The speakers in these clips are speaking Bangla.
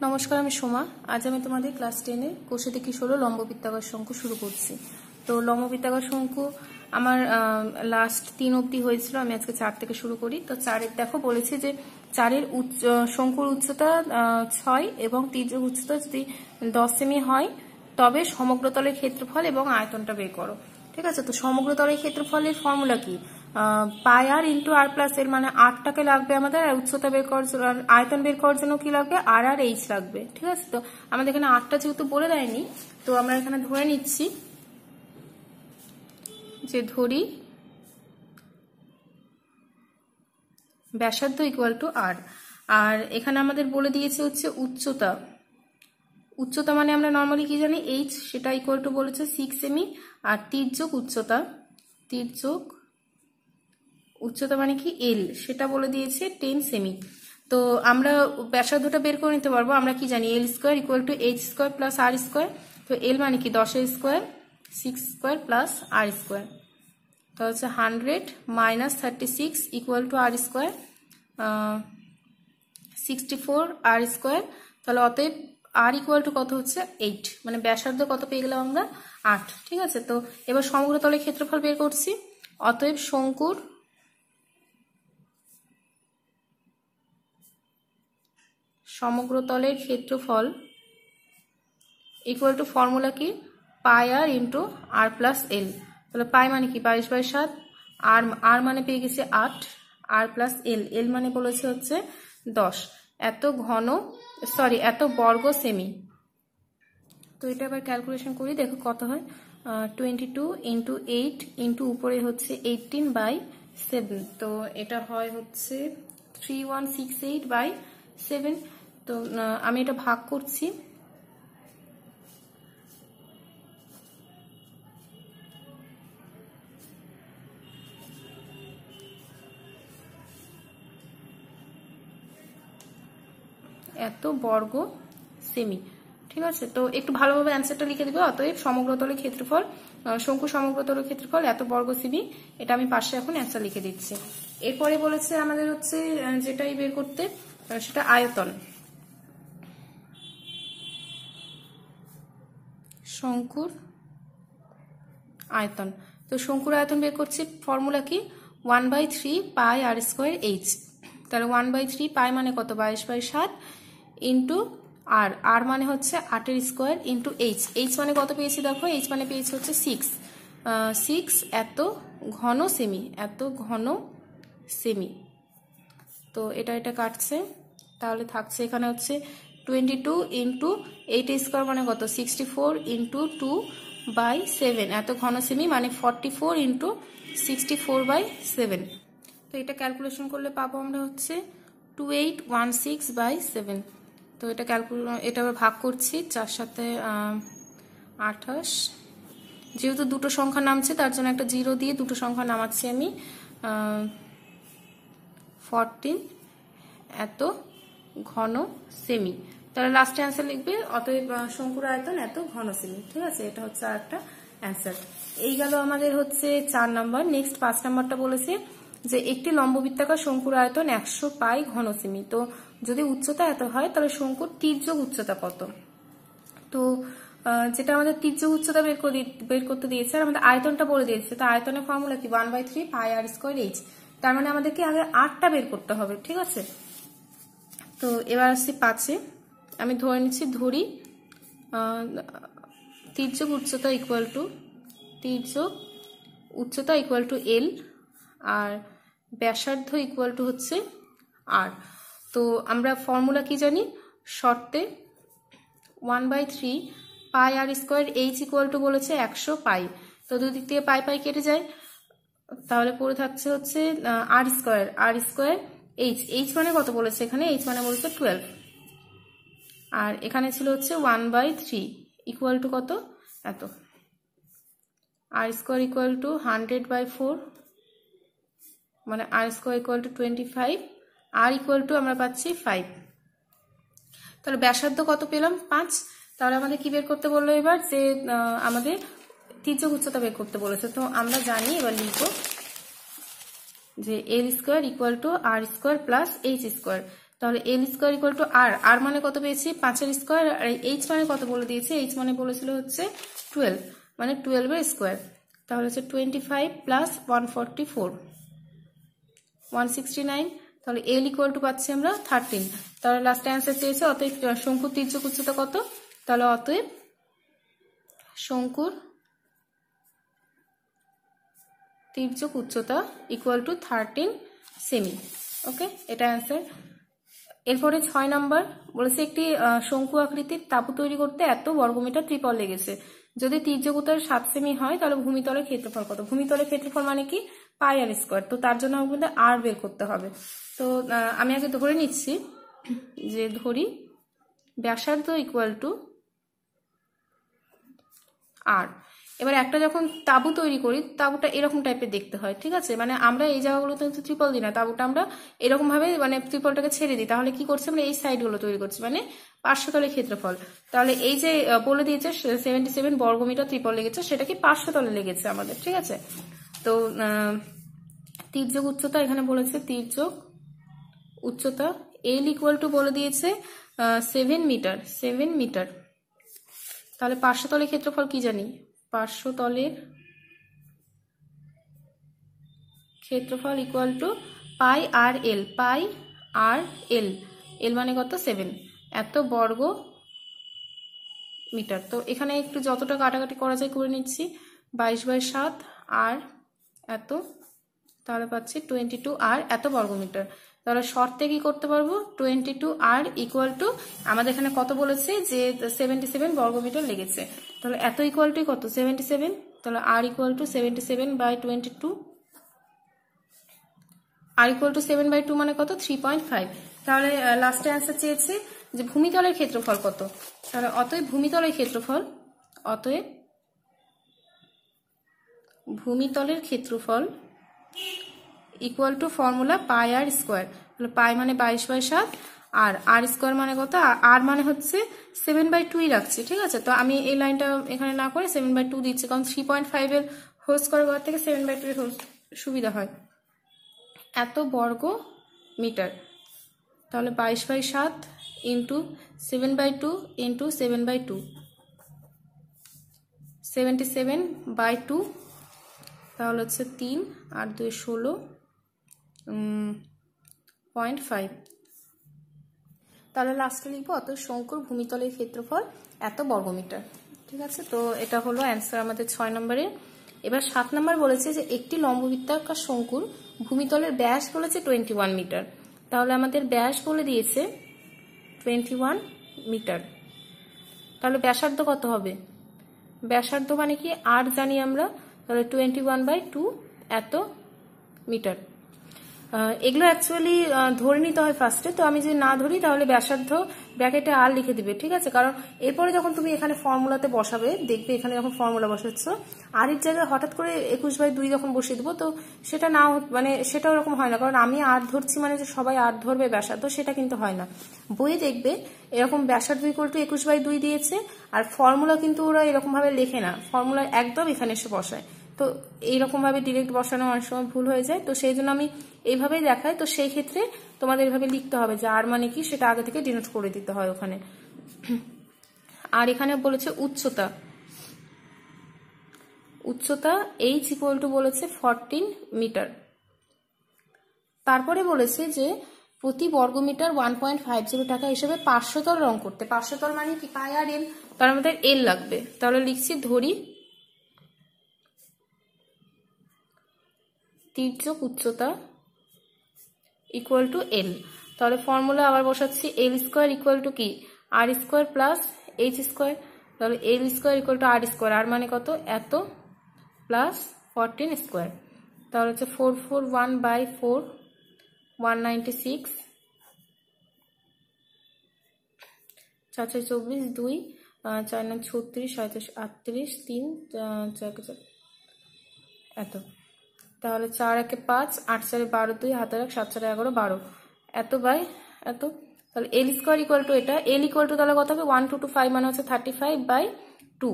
নমস্কার, আমি সোমা। আজ আমি তোমাদের ক্লাস 10-এ কোষে দেখি 16 লম্ববৃত্তাকার শঙ্কু শুরু করছি। তো লম্ববৃত্তাকার শঙ্কু আমার লাস্ট 3 অবধি হয়েছিল, আমি আজকে 4 থেকে শুরু করি। তো 4-এর দেখো বলেছে যে 4-এর শঙ্কুর উচ্চতা 6 এবং তির্যক উচ্চতা যদি 10 সেমি হয় তবে সমগ্রতলের ক্ষেত্রফল এবং আয়তনটা বের করো। ঠিক আছে, তো সমগ্রতলের ক্ষেত্রফলের ফর্মুলা কি? পাই আর ইন্টু আর প্লাস এর, মানে আরটাকে লাগবে আমাদের, আর উচ্চতা বের করার জন্য আয়তন বের করার জন্য কি লাগবে? আর আর এইচ লাগবে। ঠিক আছে, তো আমাদের এখানে আরটা যেহেতু বলে দেয়নি, তো আমরা এখানে ধরে নিচ্ছি যে ধরি ব্যাসার্ধ ইকুয়াল টু আর। আর এখানে আমাদের বলে দিয়েছে হচ্ছে উচ্চতা। উচ্চতা মানে আমরা নর্মালি কি জানি? এইচ, সেটা ইকুয়াল টু বলেছে 6 সেমি। আর তির্যক উচ্চতা, তির্যক উচ্চতা মানে কি? এল, সেটা বলে দিয়েছে 10 সেমি। তো আমরা ব্যাসার্ধটা বের করে নিতে পারবো। আমরা কি জানি? L square equal to H square plus R square. তো এল মানে কি? 10 square, 6 square plus R square. তো হচ্ছে 100 minus 36 equal to R square, 64 R square. তাহলে অতএব আর ইকুয়াল টু কত হচ্ছে? 8। মানে ব্যাসার্ধ কত পেয়ে গেলাম আমরা? 8। ঠিক আছে, তো এবার সমগ্রতলের ক্ষেত্রফল বের করছি। অতএব শঙ্কুর সমগ্রতলের ক্ষেত্রফল ইকুয়াল টু ফর্মুলা কি? পাই আর ইন্টু আর প্লাস এল। তাহলে পাই মানে কি? 22/7। আর মানে পেয়ে গেছে 8, আর প্লাস এল, এল মানে বলেছে হচ্ছে 10। এত বর্গ সেমি। তো এটা আবার ক্যালকুলেশন করি, দেখো কত হয়। 22 ইন্টু 8 ইন্টু উপরে হচ্ছে 18/7। তো এটা হয় হচ্ছে 3168/7। তো আমি এটা ভাগ করছি। এত বর্গ সেমি। ঠিক আছে, তো একটু ভালোভাবে অ্যান্সারটা লিখে দিবে। অতএব সমগ্রতলের ক্ষেত্রফল, শঙ্কু সমগ্রতলের ক্ষেত্রফল এত বর্গ সেমি। এটা আমি পাশে এখন অ্যান্সার লিখে দিচ্ছি। এরপরে বলেছে আমাদের হচ্ছে যেটাই বের করতে, সেটা আয়তন। শঙ্কুর আয়তন। তো শঙ্কুর আয়তন বের করছি, ফর্মুলা কি? 1/3 পাই আর স্কোয়ার এইচ। তাহলে 1/3 পাই মানে কত? 22/7 ইন্টু আর, আর মানে হচ্ছে 8 স্কোয়ার ইন্টু এইচ। এইচ মানে কত পেয়েছি? দেখো এইচ মানে পেয়েছি হচ্ছে 6 এত ঘন সেমি, এত ঘন সেমি। তো এটা কাটছে, তাহলে থাকছে এখানে হচ্ছে 22 ইন্টু 8 স্কোয়ার মানে কত? 64 ইন্টু 2/7 এত ঘন সেমি, মানে 44 ইন্টু 64/7। তো এটা ক্যালকুলেশন করলে পাবো আমরা হচ্ছে 2816/7। তো এটা আবার ভাগ করছি, 4 সাথে 28। যেহেতু দুটো সংখ্যা নামছে তার জন্য একটা 0 দিয়ে দুটো সংখ্যা নামাচ্ছি আমি। 14 এত ঘন সেমি। তাহলে লাস্টে অ্যান্সার লিখবে অতএব শঙ্কুর আয়তন এত ঘন সেমি। ঠিক আছে, এটা হচ্ছে আর একটা অ্যান্সার। এই গেল আমাদের হচ্ছে 4 নাম্বার। নেক্সট 5 নাম্বারটা বলেছে যে একটি লম্ববৃত্তাকার শঙ্কুর আয়তন 100 পাই ঘন সেমি। তো যদি উচ্চতা এত হয় তাহলে শঙ্কুর তির্যক উচ্চতা কত? তো যেটা আমাদের তির্যক উচ্চতা বের করতে দিয়েছে, আর আমাদের আয়তনটা বলে দিয়েছে। তো আয়তনের ফর্মুলা কি? 1/3 পাই আর স্কোয়ার এইচ। তার মানে আমাদেরকে আগে আরটা বের করতে হবে। ঠিক আছে, তো এবার আসছি 5-এ। আমি ধরে নিচ্ছি, তির্যক উচ্চতা ইকুয়াল টু এল, আর ব্যাসার্ধ ইকুয়াল টু হচ্ছে আর। তো আমরা ফর্মুলা কি জানি? শর্তে 1/3 পাই r square H equal to বলেছে 100 পাই। তো দুদিক থেকে পাই পাই কেটে যায়, তাহলে পড়ে থাকছে হচ্ছে আর স্কোয়ার এইচ মানে কত বলেছে? এখানে এইচ মানে বলেছে 12। আর এখানে ছিল হচ্ছে 1/3 ইকুয়াল টু কত? এত। আর স্কোয়ার ইকুয়াল টু 100/4, মানে R square equal to 25। R equal to আমরা পাচ্ছি 5। তাহলে ব্যাসার্ধ কত পেলাম? 5। তাহলে আমাদের কি বের করতে বললো এবার? যে আমাদের তির্যক উচ্চতা বের করতে বলেছে। তো আমরা জানি, এবার লিখবো যে L square equal to R square plus H square. তাহলে L square equal to R, R মানে কত পেয়েছি 5 স্কোয়ার, আর এইচ মানে কত বলে দিয়েছে, এইচ মানে বলেছিল হচ্ছে 12, মানে 12 স্কোয়ার, তাহলে হচ্ছে 25 প্লাস 144 169, তাহলে এল ইকুয়াল টু পাচ্ছি আমরা 13। তাহলে লাস্ট অ্যান্সার চেয়েছে অতএব শঙ্কুর তির্যক উচ্চতা কত, তাহলে অতএব শঙ্কুর তির্যক উচ্চতা ইকুয়াল টু 13 সেমি। ওকে, এটা অ্যান্সার। এরপরে 6 নম্বর বলেছে একটি শঙ্কু আকৃতির তাঁবু তৈরি করতে এত বর্গমিটার ত্রিপল লেগেছে, যদি তির্যক উত্তর 7 সেমি হয় তাহলে ভূমিতলের ক্ষেত্রফল কত। ভূমিতলের ক্ষেত্রফল মানে কি পাই আর স্কোয়ার, তো তার জন্য আমাদের আর বের করতে হবে। তো আমি আগে ধরে নিচ্ছি যে ধরি ব্যাসার্ধ ইকুয়াল টু আর। এবার একটা যখন তাঁবু তৈরি করি, তাঁবুটা এরকম টাইপের দেখতে হয়, ঠিক আছে, মানে আমরা এই জায়গাগুলোতে ত্রিপল দিই না, তাঁবুটা আমরা এরকম ভাবে মানে ত্রিপলটাকে ছেড়ে দিই। তাহলে কি করছি আমরা এই সাইডগুলো তৈরি করছি, মানে পার্শ্বতলের ক্ষেত্রফল। তাহলে এই যে বলে দিয়েছে 77 বর্গমিটার ত্রিপল লেগেছে, সেটা কি পার্শ্বতলে লেগেছে আমাদের, ঠিক আছে। তো তির্যক উচ্চতা এখানে বলেছে, তির্যক উচ্চতা এল ইকুয়াল টু বলে দিয়েছে 7 মিটার, 7 মিটার। তাহলে পার্শ্বতলের ক্ষেত্রফল কি জানি, পার্শ্বতলের ক্ষেত্রফল ইকুয়াল টু পাই আর এল, পাই আর এল, এল মানে কত 7, এত বর্গ মিটার। তো এখানে একটু যতটা কাটাকাটি করা যায় করে নিচ্ছি, 22/7 আর এত, তাহলে পাচ্ছি 22 আর এত বর্গমিটার। তাহলে শর্তে কি করতে পারবো, 22 আর ইকুয়াল টু আমাদের এখানে কত বলেছে যে 77 বর্গমিটার লেগেছে, তাহলে এত ইকুয়াল টু কত 77, তাহলে R equal to 77/22, R equal to 7/2 মানে কত 3.5। তাহলে লাস্টে অ্যান্সার চেয়েছে যে ভূমিতলের ক্ষেত্রফল কত, তাহলে অতএব ভূমিতলের ক্ষেত্রফল, অতএব ভূমিতলের ক্ষেত্রফল equal to formula pi r square. তাহলে পাই মানে 22/7 আর আর স্কোয়ার মানে কত, আর মানে হচ্ছে 7/2 রাখছি, ঠিক আছে। তো আমি এই লাইনটা এখানে না করে 7/2 দিচ্ছি, কারণ 3.5 এর হোল স্কোয়ার করার থেকে 7/2 এর হোল সুবিধা হয়। এত বর্গ মিটার, তাহলে 22/7 ইন্টু 7/2 ইন্টু 7/2, 77/2, তাহলে হচ্ছে 3 আর 2 16.5। তাহলে লাস্টে লিখবো অত শঙ্কুর ভূমিতলের ক্ষেত্রফল এত বর্গমিটার, ঠিক আছে। তো এটা হলো অ্যান্সার আমাদের 6 নম্বরের। এবার 7 নম্বর বলেছে যে একটি লম্ববৃত্তাকার শঙ্কুর ভূমিতলের ব্যাস বলেছে 21 মিটার, তাহলে আমাদের ব্যাস বলে দিয়েছে 21 মিটার, তাহলে ব্যাসার্ধ কত হবে, ব্যাসার্ধ মানে কি আর জানি আমরা, তাহলে 21/2 এত মিটার। এগুলো অ্যাকচুয়ালি ধরে নিতে হয় ফার্স্টে, তো আমি যদি না ধরি তাহলে ব্যাসার্ধ ব্র্যাকেটে আর লিখে দিবে, ঠিক আছে। কারণ এরপরে যখন তুমি এখানে ফর্মুলাতে বসাবে, দেখবে এখানে যখন ফর্মুলা বসাচ্ছ আর এর জায়গায় হঠাৎ করে 21/2 যখন বসিয়ে দেবো, তো সেটা না মানে সেটা ওরকম হয় না, কারণ আমি আর ধরছি মানে যে সবাই আর ধরবে ব্যাসার্ধ, সেটা কিন্তু হয় না। বইয়ে দেখবে এরকম ব্যাসার্ধ ইকুয়াল টু 21/2 দিয়েছে, আর ফর্মুলা কিন্তু ওরা এরকম ভাবে লেখে না, ফর্মুলা একদম এখানে এসে বসায়, তো এইরকম ভাবে ডিরেক্ট বসানো অনেক সময় ভুল হয়ে যায়, তো সেই জন্য আমি এইভাবেই দেখাই। তো সেই ক্ষেত্রে তোমাদের এইভাবে লিখতে হবে যে আর মানে কি সেটা আগে থেকে ডিনোট করে দিতে হয় ওখানে। আর এখানে বলেছে উচ্চতা, উচ্চতা এইচ ইকুয়াল টু বলেছে 14 মিটার। তারপরে বলেছে যে প্রতি বর্গমিটার 1.50 টাকা হিসেবে পার্শ্বতল রং করতে, পার্শ্বতল মানে কি পাই আর এল, তার আমাদের এল লাগবে, তাহলে লিখছি ধরি তির্যক উচ্চতা ইকুয়াল টু এল, তাহলে ফর্মুলা আবার বসাচ্ছি, এল স্কোয়ার ইকুয়াল টু কি R square plus H square, তাহলে L square equal to R square, R মানে কত এত প্লাস 14 স্কোয়ার, তাহলে হচ্ছে 441/4 196, 4 4 24 2 4 9 36 37 38 3 4 এত, তাহলে 4 1 5 8 4 12 2 হাতে 7 4 11 12 এত বাই এত, তাহলে এল স্কোয়ার ইকুয়াল টু এটা, এল ইকুয়াল টু তাহলে কত হবে 1225 মানে হচ্ছে 35/2,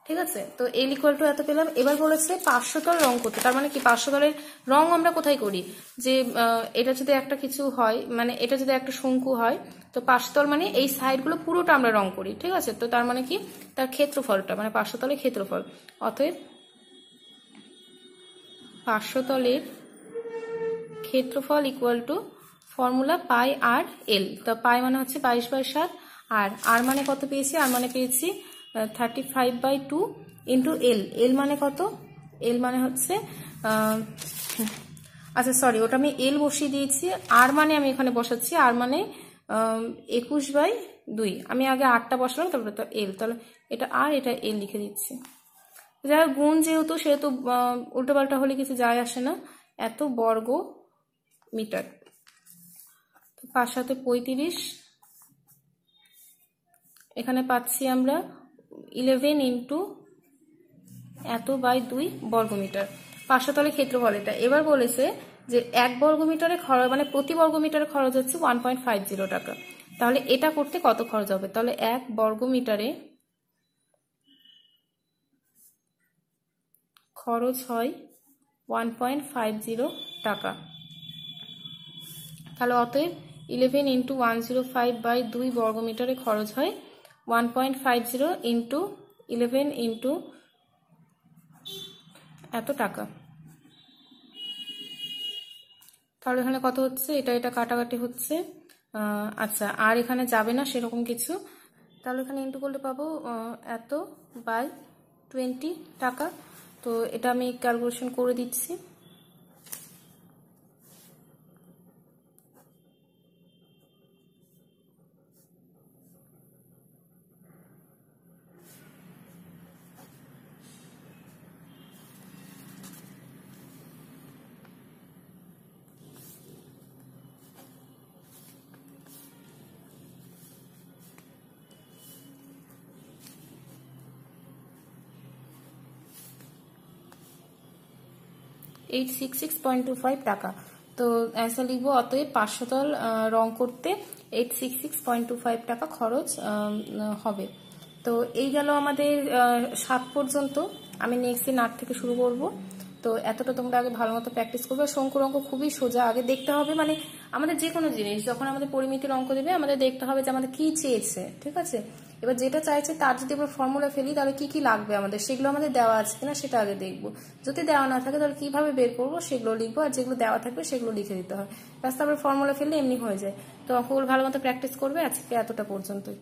ঠিক আছে। তো এল ইকুয়াল টু এত পেলাম। এবার বলেছে 500 তল রং করতে, তার মানে কি 500 তলের রং আমরা কোথায় করি, যে এটা যদি একটা কিছু হয়, মানে এটা যদি একটা শঙ্কু হয়, তো 500 তল মানে এই সাইডগুলো পুরোটা আমরা রং করি। ঠিক আছে, তো তার মানে কি তার ক্ষেত্রফলটা, মানে 500 তলের ক্ষেত্রফল, অতএব 500 তলের ক্ষেত্রফল ইকুয়াল টু ফর্মুলা পাই আর এল। তো পাই মানে হচ্ছে 22/7, আর মানে কত পেয়েছি, আর মানে পেয়েছি 35/2 ইন্টু এল। এল মানে কত, এল মানে হচ্ছে আচ্ছা সরি, ওটা আমি এল বসিয়ে দিয়েছি, আর মানে আমি এখানে বসাচ্ছি, আর মানে 21/2। আমি আগে আরটা বসালাম, তারপরে তো এল, তাহলে এটা আর এটা এল লিখে দিচ্ছি। যারা গুণ যেহেতু, সেহেতু উল্টোপাল্টা হলে কিছু যায় আসে না। এত বর্গ মিটার, 5 × 7 = 35, এখানে পাচ্ছি আমরা 11 ইন্টু এত বাই 2 বর্গমিটার। 500 তলের ক্ষেত্রফল এটা। এবার বলেছে যে 1 বর্গমিটারে খরচ, মানে প্রতি বর্গমিটারে খরচ হচ্ছে 1.50 টাকা। তাহলে এটা করতে কত খরচ হবে, তাহলে 1 বর্গমিটারে খরচ হয় 1.50 টাকা। তাহলে অতএব 11 ইন্টু 105/2 বর্গমিটারে খরচ হয় 1.50 ইন্টু 11 ইন্টু এত টাকা। তাহলে এখানে কত হচ্ছে, এটা কাটাকাটি হচ্ছে, আচ্ছা আর এখানে যাবে না সেরকম কিছু, তাহলে এখানে ইন্টু করলে পাবো এত বাই 20 টাকা। তো এটা আমি ক্যালকুলেশন করে দিচ্ছি। $866.25 টাকা। তো অ্যান্সার লিখবো, অতএব 500 তল রং করতে 866.25 টাকা খরচ হবে। তো এই গেল আমাদের 7 পর্যন্ত। আমি নেক্সট দিন 8 থেকে শুরু করব। তো এতটা তোমরা আগে ভালো মতো প্র্যাকটিস করবে। শঙ্কুর অঙ্ক খুবই সোজা, আগে দেখতে হবে, মানে আমাদের যে কোনো জিনিস যখন আমাদের পরিমিতির অঙ্ক দেবে, আমাদের দেখতে হবে যে আমাদের কি চেয়েছে। ঠিক আছে, এবার যেটা চাইছে তার যদি আমরা ফর্মুলা ফেলি, তাহলে কি কি লাগবে আমাদের, সেগুলো আমাদের দেওয়া আছে কিনা সেটা আগে দেখবো। যদি দেওয়া না থাকে তাহলে কিভাবে বের করবো সেগুলো লিখবো, আর যেগুলো দেওয়া থাকবে সেগুলো লিখে দিতে হয়। ব্যাস, তারপরে ফর্মুলা ফেললে এমনি হয়ে যায়। তো অঙ্কগুলো ভালো মতো প্র্যাকটিস করবে। আজকে এতটা পর্যন্তই।